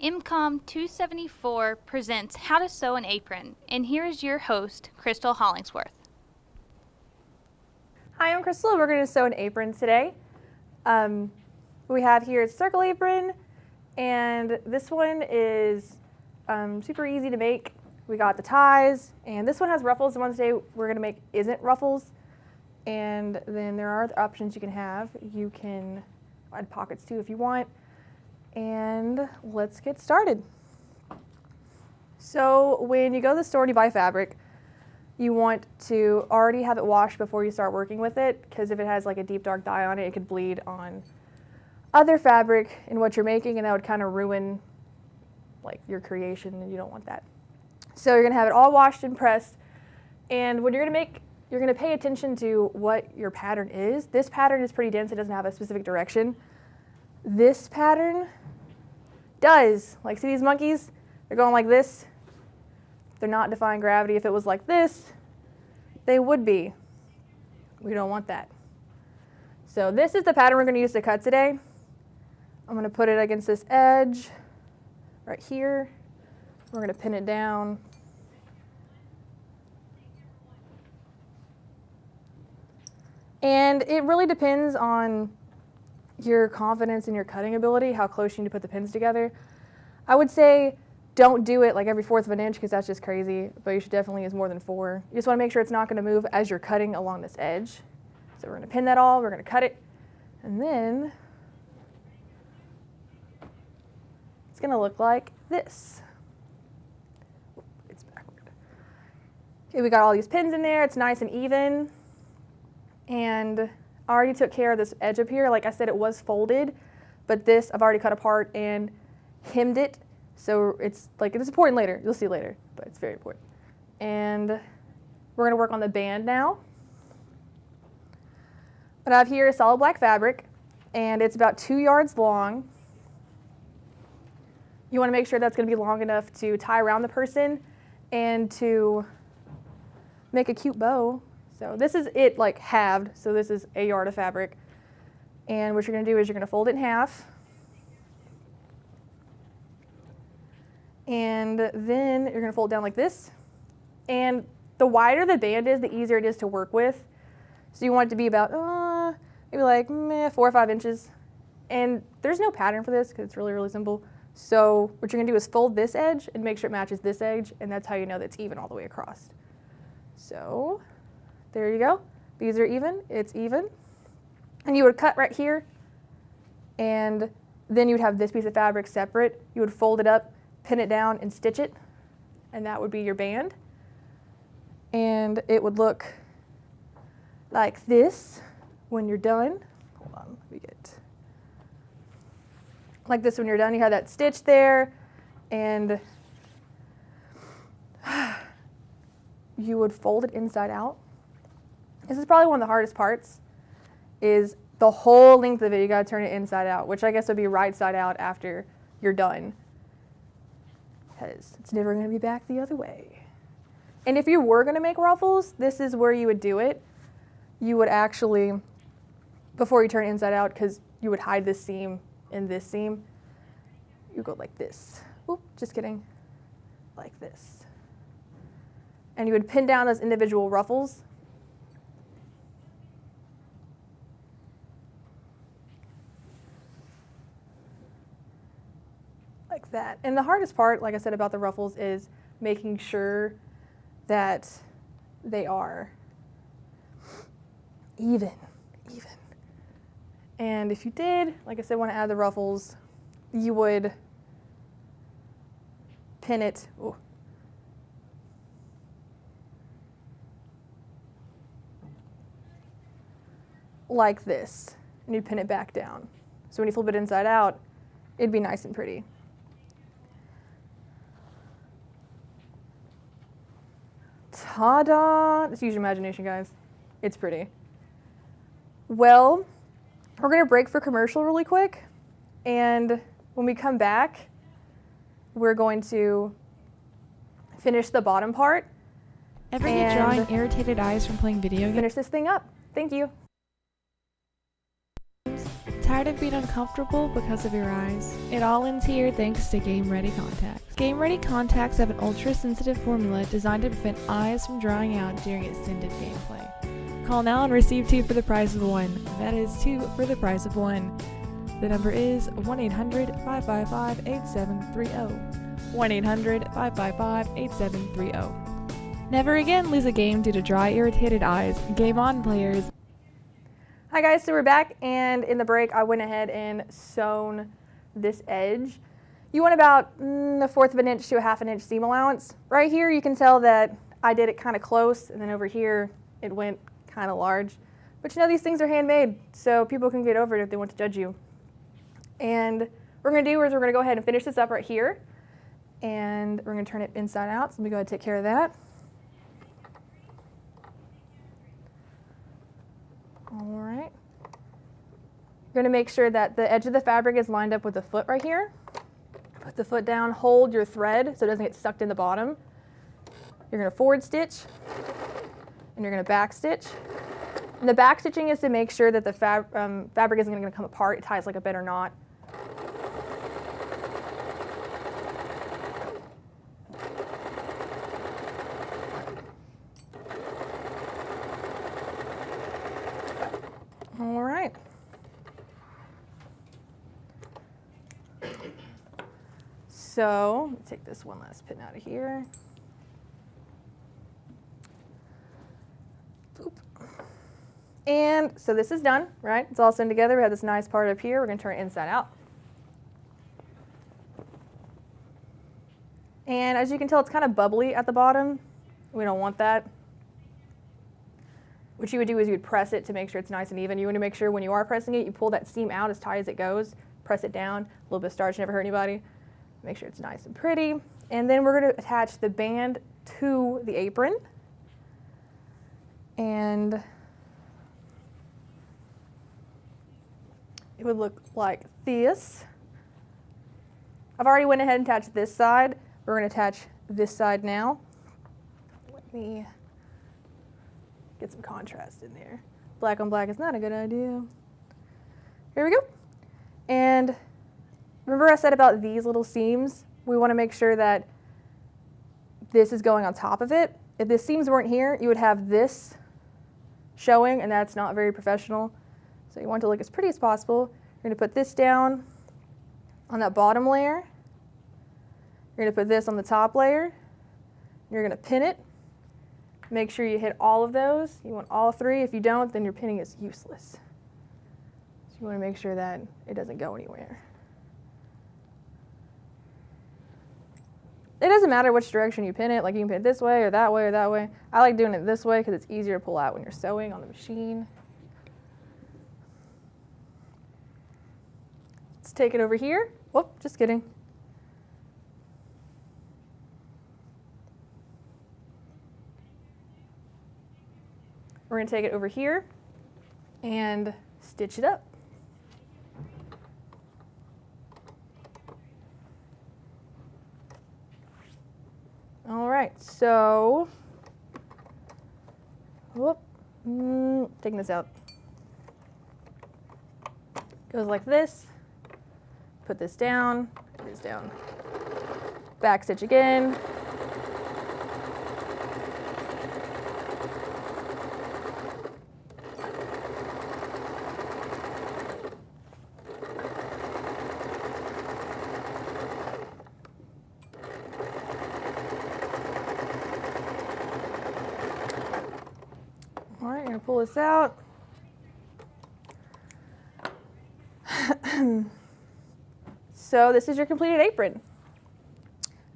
IMCOM 274 presents How to Sew an Apron, and here is your host, Crystal Hollingsworth. Hi, I'm Crystal. We're going to sew an apron today. We have here a circle apron, and this one is super easy to make. We got the ties, and this one has ruffles. The one today we're going to make isn't ruffles. And then there are other options you can have. You can add pockets too if you want. And let's get started. So when you go to the store and you buy fabric, you want to already have it washed before you start working with it, because if it has like a deep dark dye on it, it could bleed on other fabric in what you're making, and that would kind of ruin like your creation, and you don't want that. So you're gonna have it all washed and pressed, and when you're gonna make, you're gonna pay attention to what your pattern is. This pattern is pretty dense, it doesn't have a specific direction. This pattern does. Like, see these monkeys? They're going like this. They're not defying gravity. If it was like this, they would be. We don't want that. So this is the pattern we're going to use to cut today. I'm going to put it against this edge right here. We're going to pin it down. And it really depends on your confidence in your cutting ability, how close you need to put the pins together. I would say don't do it like every 1/4 of an inch, because that's just crazy, but you should definitely use more than 4. You just want to make sure it's not going to move as you're cutting along this edge. So we're going to pin that all, we're going to cut it, and then it's going to look like this. It's backward. Okay, we got all these pins in there, it's nice and even, and I already took care of this edge up here. Like I said, it was folded, but this I've already cut apart and hemmed it. So it's like, it's important later. You'll see later, but it's very important. And we're going to work on the band now. What I have here is solid black fabric, and it's about 2 yards long. You want to make sure that's going to be long enough to tie around the person and to make a cute bow. So this is it like halved, so this is a yard of fabric. And what you're going to do is you're going to fold it in half. And then you're going to fold it down like this. And the wider the band is, the easier it is to work with. So you want it to be about maybe like 4 or 5 inches. And there's no pattern for this because it's really, really simple. So what you're going to do is fold this edge and make sure it matches this edge, and that's how you know that it's even all the way across. So there you go. These are even, it's even. And you would cut right here, and then you would have this piece of fabric separate. You would fold it up, pin it down, and stitch it, and that would be your band. And it would look like this when you're done. Hold on, let me get. Like this when you're done. You have that stitch there, and you would fold it inside out. This is probably one of the hardest parts, is the whole length of it. You gotta turn it inside out, which I guess would be right side out after you're done, because it's never gonna be back the other way. And if you were gonna make ruffles, this is where you would do it. You would actually, before you turn it inside out, because you would hide this seam and this seam, you go like this. Oop, just kidding. Like this. And you would pin down those individual ruffles. Like that. And the hardest part, like I said about the ruffles, is making sure that they are even. And if you did, like I said, want to add the ruffles, you would pin it. Ooh. Like this, and you'd pin it back down. So when you flip it inside out, it'd be nice and pretty. Ta-da! Just use your imagination, guys. It's pretty. Well, we're going to break for commercial really quick, and when we come back, we're going to finish the bottom part. Ever get drawing irritated eyes from playing video games? Finish this thing up. Thank you. Tired of being uncomfortable because of your eyes? It all ends here thanks to Game Ready Contacts. Game Ready Contacts have an ultra-sensitive formula designed to prevent eyes from drying out during extended gameplay. Call now and receive 2 for the price of 1. That is 2 for the price of 1. The number is 1-800-555-8730. 1-800-555-8730. Never again lose a game due to dry, irritated eyes. Game on, players. Hi guys, so we're back, and in the break I went ahead and sewn this edge. You want about a fourth of an inch to a half an inch seam allowance. Right here you can tell that I did it kind of close, and then over here it went kind of large. But you know, these things are handmade, so people can get over it if they want to judge you. And what we're going to do is we're going to go ahead and finish this up right here, and we're going to turn it inside out, so let me go ahead and take care of that. All right. You're going to make sure that the edge of the fabric is lined up with the foot right here. Put the foot down, hold your thread so it doesn't get sucked in the bottom. You're going to forward stitch, and you're going to back stitch. And the back stitching is to make sure that the fabric isn't going to come apart. It ties like a better knot. All right. So, let me take this one last pin out of here. Oop. And so this is done, right? It's all sewn together. We have this nice part up here. We're going to turn it inside out. And as you can tell, it's kind of bubbly at the bottom. We don't want that. What you would do is you would press it to make sure it's nice and even. You want to make sure when you are pressing it, you pull that seam out as tight as it goes, press it down. A little bit of starch never hurt anybody. Make sure it's nice and pretty. And then we're going to attach the band to the apron. And it would look like this. I've already went ahead and attached this side. We're going to attach this side now. Let me get some contrast in there. Black on black is not a good idea. Here we go. And remember I said about these little seams? We want to make sure that this is going on top of it. If the seams weren't here, you would have this showing, and that's not very professional. So you want it to look as pretty as possible. You're going to put this down on that bottom layer. You're going to put this on the top layer. You're going to pin it. Make sure you hit all of those. You want all 3. If you don't, then your pinning is useless. So you want to make sure that it doesn't go anywhere. It doesn't matter which direction you pin it. Like you can pin it this way or that way or that way. I like doing it this way because it's easier to pull out when you're sewing on the machine. Let's take it over here. Whoop, just kidding. We're going to take it over here and stitch it up. All right, so, whoop, taking this out. Goes like this. Put this down, put this down. Back stitch again. All right, I'm going to pull this out. So this is your completed apron.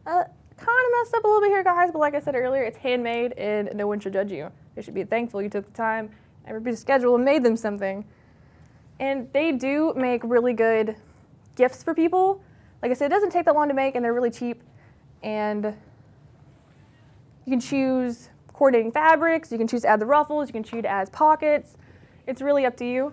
Kind of messed up a little bit here, guys, but like I said earlier, it's handmade and no one should judge you. They should be thankful you took the time and rescheduled and made them something. And they do make really good gifts for people. Like I said, it doesn't take that long to make, and they're really cheap. And you can choose coordinating fabrics, you can choose to add the ruffles, you can choose to add pockets. It's really up to you.